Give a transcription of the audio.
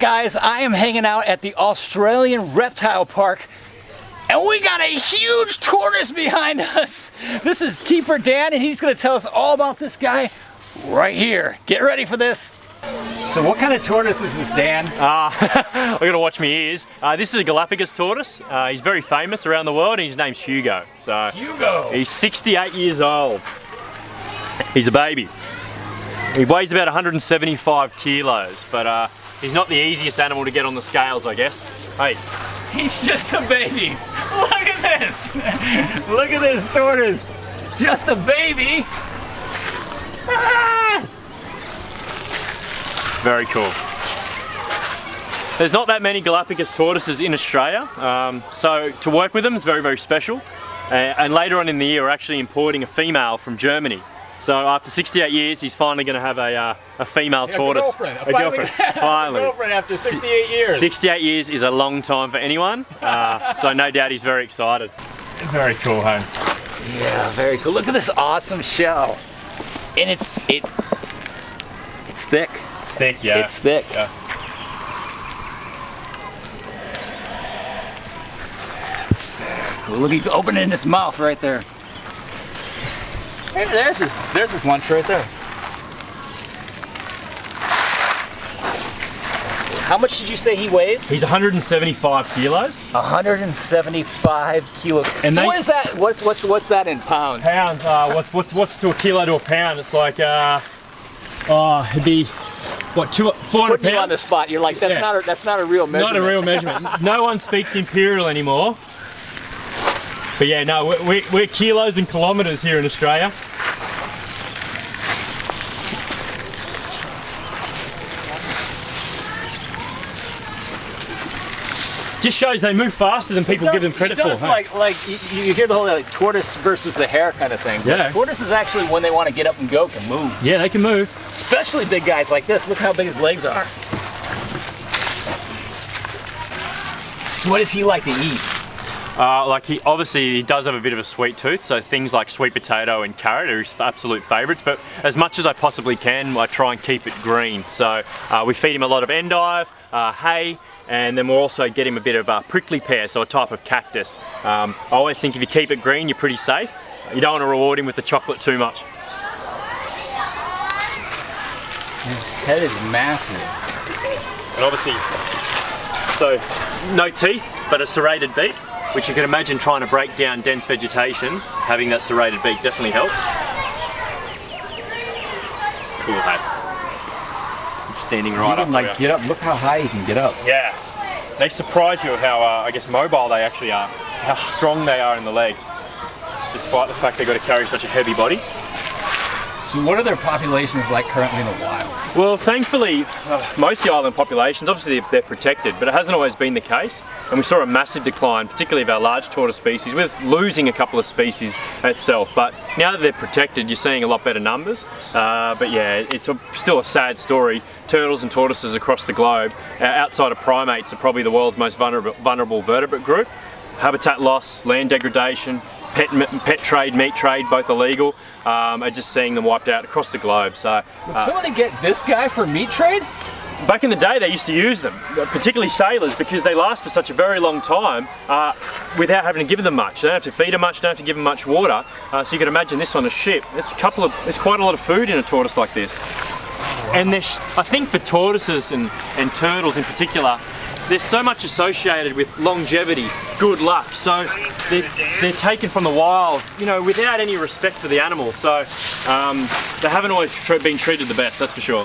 guys, I am hanging out at the Australian Reptile Park and we got a huge tortoise behind us. This is Keeper Dan and he's going to tell us all about this guy right here. Get ready for this. So what kind of tortoise is this, Dan? I gotta watch my ears. This is a Galapagos tortoise. He's very famous around the world and his name's Hugo. So Hugo! He's 68 years old. He's a baby. He weighs about 175 kilos, but he's not the easiest animal to get on the scales, I guess. Hey. He's just a baby. Look at this. Look at this tortoise. Just a baby. Ah! It's very cool. There's not that many Galapagos tortoises in Australia, so to work with them is very, very special. And later on in the year, we're actually importing a female from Germany. So after 68 years, he's finally going to have a female tortoise. A girlfriend. Finally. A girlfriend after 68 years. 68 years is a long time for anyone, so no doubt he's very excited. Very cool, hey? Yeah, very cool. Look at this awesome shell. And it's thick. It's thick, yeah. It's thick. Yeah. Well, look, he's opening his mouth right there. Hey, there's his lunch right there. How much did you say he weighs? He's 175 kilos. 175 kilos. And so what is that? What's that in pounds? Pounds. What's to a kilo to a pound? It's like it'd be what 400 Putting pounds. you on the spot. You're like that's not a real measurement. Not a real measurement. No one speaks imperial anymore. But yeah, no, we're kilos and kilometres here in Australia. Just shows they move faster than people give them credit for. Like you hear the whole tortoise versus the hare kind of thing. Yeah. Tortoises actually, when they want to get up and go, can move. Yeah, they can move. Especially big guys like this. Look how big his legs are. So what does he like to eat? He does have a bit of a sweet tooth, so things like sweet potato and carrot are his absolute favourites, but as much as I possibly can, I try and keep it green. So we feed him a lot of endive, hay, and then we'll also get him a bit of prickly pear, so a type of cactus. I always think if you keep it green, you're pretty safe. You don't want to reward him with the chocolate too much. His head is massive. And obviously, so no teeth, but a serrated beak, which you can imagine trying to break down dense vegetation. Having that serrated beak definitely helps. Cool hat. It's standing right up. Like get up. Look how high he can get up. Yeah. They surprise you how, I guess, mobile they actually are. How strong they are in the leg, despite the fact they've got to carry such a heavy body. So what are their populations like currently in the wild? Well, thankfully, most of the island populations, obviously they're protected, but it hasn't always been the case. And we saw a massive decline, particularly of our large tortoise species, with losing a couple of species itself. But now that they're protected, you're seeing a lot better numbers. But yeah, it's still a sad story. Turtles and tortoises across the globe, outside of primates, are probably the world's most vulnerable vertebrate group. Habitat loss, land degradation, pet trade, meat trade, both illegal, are just seeing them wiped out across the globe. So, would somebody get this guy for meat trade? Back in the day, they used to use them, particularly sailors, because they last for such a very long time without having to give them much. They don't have to feed them much, don't have to give them much water. So you can imagine this on a ship. There's quite a lot of food in a tortoise like this. And I think for tortoises and turtles in particular, there's so much associated with longevity, good luck. So they're taken from the wild, without any respect for the animal. So they haven't always been treated the best, that's for sure.